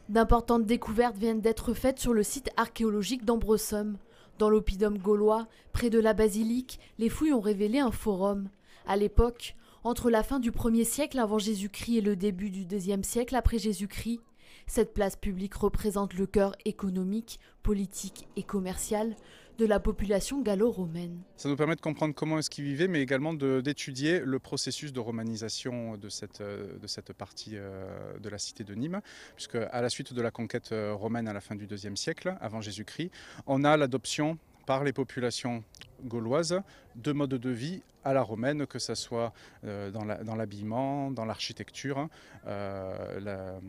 D'importantes découvertes viennent d'être faites sur le site archéologique d'Ambresomme. Dans l'oppidum gaulois, près de la basilique, les fouilles ont révélé un forum. À l'époque, entre la fin du 1er siècle avant Jésus-Christ et le début du 2e siècle après Jésus-Christ, cette place publique représente le cœur économique, politique et commercial de la population gallo-romaine. Ça nous permet de comprendre comment est-ce qu'ils vivaient, mais également d'étudier le processus de romanisation de cette partie de la cité de Nîmes, puisque à la suite de la conquête romaine à la fin du 2e siècle, avant Jésus-Christ, on a l'adoption par les populations gauloises de modes de vie à la romaine, que ce soit dans l'habillement, dans l'architecture, la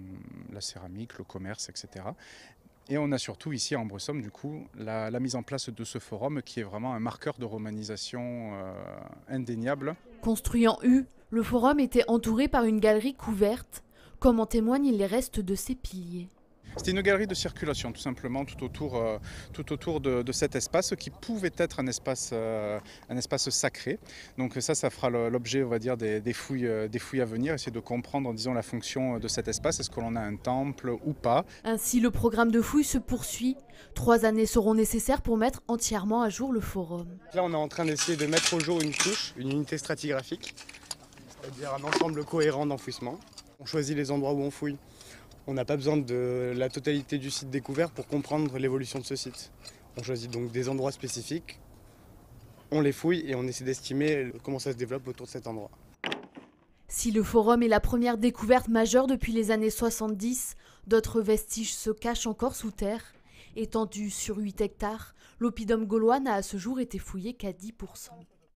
céramique, le commerce, etc. Et on a surtout ici à Ambresomme du coup la mise en place de ce forum qui est vraiment un marqueur de romanisation indéniable. Construit en U, le forum était entouré par une galerie couverte, comme en témoignent les restes de ses piliers. C'était une galerie de circulation tout simplement tout autour de cet espace qui pouvait être un espace sacré. Donc ça fera l'objet, on va dire, des fouilles à venir, essayer de comprendre, disons, la fonction de cet espace. Est-ce que l'on a un temple ou pas? Ainsi, le programme de fouilles se poursuit. 3 années seront nécessaires pour mettre entièrement à jour le forum. Là, on est en train d'essayer de mettre au jour une couche, une unité stratigraphique, c'est-à-dire un ensemble cohérent d'enfouissement. On choisit les endroits où on fouille. On n'a pas besoin de la totalité du site découvert pour comprendre l'évolution de ce site. On choisit donc des endroits spécifiques, on les fouille et on essaie d'estimer comment ça se développe autour de cet endroit. Si le forum est la première découverte majeure depuis les années 70, d'autres vestiges se cachent encore sous terre. Étendu sur 8 hectares, l'oppidum gaulois n'a à ce jour été fouillé qu'à 10%.